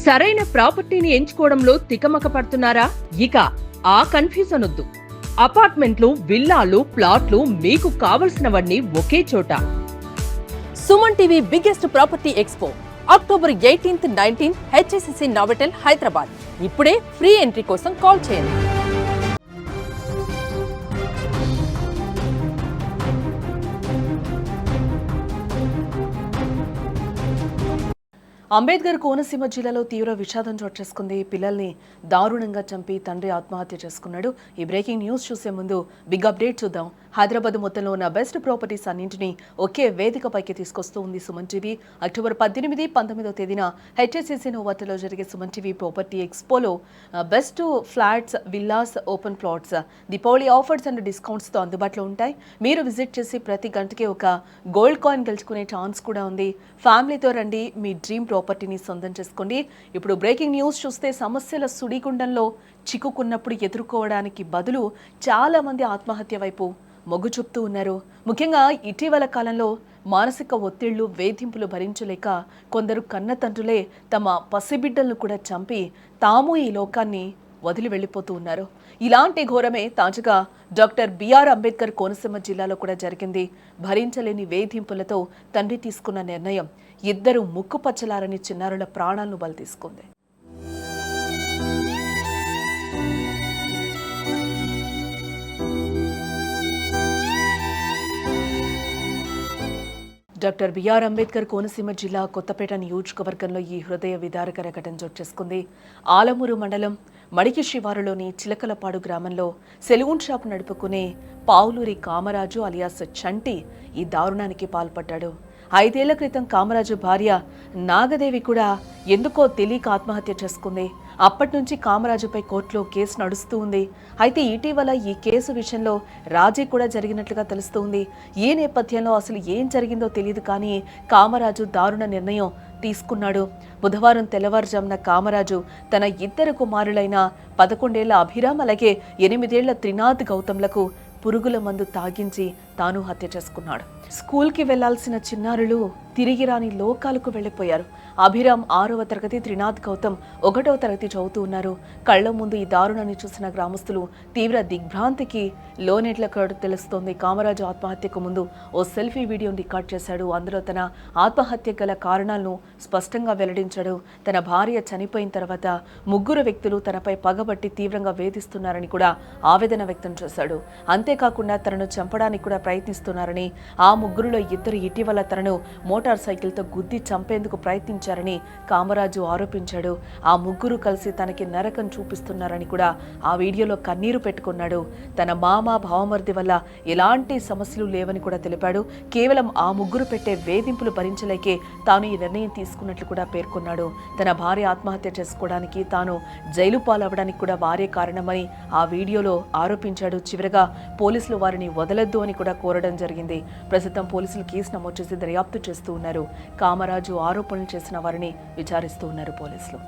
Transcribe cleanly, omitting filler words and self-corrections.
సరైన ప్రాపర్టీని ఎంచుకోవడంలో తికమక పడుతున్నారా? ఇక ఆ కన్ఫ్యూజన్ వద్దు. అపార్ట్మెంట్లు, విల్లాలు, ప్లాట్లు మీకు కావలసినవన్నీ ఒకే చోట. Suman TV biggest property expo October 18, 19 HSCC Novotel Hyderabad. ఇప్పుడే ఫ్రీ ఎంట్రీ కోసం కాల్ చేయండి. అంబేద్కర్ కోనసీమ జిల్లాలో తీవ్ర విషాదం చోటు చేసుకుంది. పిల్లల్ని దారుణంగా చంపి తండ్రి ఆత్మహత్య చేసుకున్నాడు. ఈ బ్రేకింగ్ న్యూస్ చూసే ముందు బిగ్ అప్డేట్ చూద్దాం. హైదరాబాద్ మొత్తంలో ఉన్న బెస్ట్ ప్రాపర్టీస్ అన్నింటినీ ఒకే వేదికపైకి తీసుకొస్తూ ఉంది సుమన్ టీవీ. అక్టోబర్ 18, 19వ తేదీన హెచ్ఎస్సిసి నోవోటెల్లో జరిగే సుమన్ టీవీ ప్రాపర్టీ ఎక్స్పోలో best flats, villas, open plots, Deepavali offers and డిస్కౌంట్స్తో అందుబాటులో ఉంటాయి. మీరు విజిట్ చేసి ప్రతి గంటకి ఒక గోల్డ్ కాయిన్ గెలుచుకునే ఛాన్స్ కూడా ఉంది. ఫ్యామిలీతో రండి, మీ డ్రీమ్ ప్రాపర్టీని సొంతం చేసుకోండి. ఇప్పుడు బ్రేకింగ్ న్యూస్ చూస్తే సమస్యల సుడిగుండంలో చిక్కుకున్నప్పుడు ఎదుర్కోవడానికి బదులు చాలా మంది ఆత్మహత్య వైపు మొగ్గు చూపుతూ ఉన్నారు. ముఖ్యంగా ఇటీవల కాలంలో మానసిక ఒత్తిళ్లు, వేధింపులు భరించలేక కొందరు కన్న తండ్రులే తమ పసిబిడ్డలను కూడా చంపి తాము ఈ లోకాన్ని వదిలి వెళ్ళిపోతూ ఉన్నారు. ఇలాంటి ఘోరమే తాజాగా డాక్టర్ బిఆర్ అంబేద్కర్ కోనసీమ జిల్లాలో కూడా జరిగింది. భరించలేని వేధింపులతో తండ్రి తీసుకున్న నిర్ణయం ఇద్దరు ముక్కుపచ్చలారని చిన్నారుల ప్రాణాలను బలి తీసుకుంది. డాక్టర్ బిఆర్ అంబేద్కర్ కోనసీమ జిల్లా కొత్తపేట నియోజకవర్గంలో ఈ హృదయ విదారకర ఘటన చోటు చేసుకుంది. ఆలమూరు మండలం మడికి శివారులోని చిలకలపాడు గ్రామంలో సెలూన్ షాప్ నడుపుకునే పావులూరి కామరాజు అలియాస్ చంటి ఈ దారుణానికి పాల్పడ్డాడు. 5 ఏళ్ల క్రితం కామరాజు భార్య నాగదేవి కూడా ఎందుకో తెలియక ఆత్మహత్య చేసుకుంది. అప్పటి నుంచి కామరాజుపై కోర్టులో కేసు నడుస్తూ ఉంది. అయితే ఇటీవల ఈ కేసు విషయంలో రాజీ కూడా జరిగినట్లుగా తెలుస్తూ ఉంది. ఈ నేపథ్యంలో అసలు ఏం జరిగిందో తెలియదు, కానీ కామరాజు దారుణ నిర్ణయం తీసుకున్నాడు. బుధవారం తెల్లవారుజామున కామరాజు తన 2 కుమారులైన 11 ఏళ్ల అభిరామ్ అలాగే 8 ఏళ్ల త్రినాథ్ గౌతమ్లకు పురుగుల మందు తాగించి తాను హత్య చేసుకున్నాడు. స్కూల్కి వెళ్లాల్సిన చిన్నారులు తిరిగి రాని లోకాలకు వెళ్లిపోయారు. అభిరామ్ 6వ తరగతి, త్రినాథ్ గౌతమ్ 1వ తరగతి చదువుతూ ఉన్నారు. కళ్ల ముందు ఈ దారుణాన్ని చూసిన గ్రామస్తులు తీవ్ర దిగ్భ్రాంతికి లోనెట్లకు తెలుస్తోంది. కామరాజు ఆత్మహత్యకు ముందు ఓ సెల్ఫీ వీడియోని రికార్డ్ చేశాడు. అందులో తన ఆత్మహత్య గల కారణాలను స్పష్టంగా వెల్లడించాడు. తన భార్య చనిపోయిన తర్వాత 3 వ్యక్తులు తనపై పగబట్టి తీవ్రంగా వేధిస్తున్నారని కూడా ఆవేదన వ్యక్తం చేశాడు. అంతేకాకుండా తనను చంపడానికి కూడా ప్రయత్నిస్తున్నారని, ఆ 3లో 2 ఇటీవల తనను మోటార్ సైకిల్తో గుద్ది చంపేందుకు ప్రయత్నించారని కామరాజు ఆరోపించాడు. ఆ 3 కలిసి తనకి నరకం చూపిస్తున్నారని కూడా ఆ వీడియోలో కన్నీరు పెట్టుకున్నాడు. తన మామ, భావమర్ది వల్ల ఎలాంటి సమస్యలు లేవని కూడా తెలిపాడు. కేవలం ఆ 3 పెట్టే వేధింపులు భరించలేకే తాను ఈ నిర్ణయం తీసుకున్నట్లు కూడా పేర్కొన్నాడు. తన భార్య ఆత్మహత్య చేసుకోవడానికి, తాను జైలు పాలవడానికి కూడా వారే కారణమని ఆ వీడియోలో ఆరోపించాడు. చివరగా పోలీసులు వారిని వదలొద్దు అని కూడా కోరడం జరిగింది. ప్రస్తుతం పోలీసులు కేసు నమోదు చేసి దర్యాప్తు చేస్తూ ఉన్నారు. కామరాజు ఆరోపణలు చేసిన వారిని విచారిస్తూ ఉన్నారు పోలీసులు.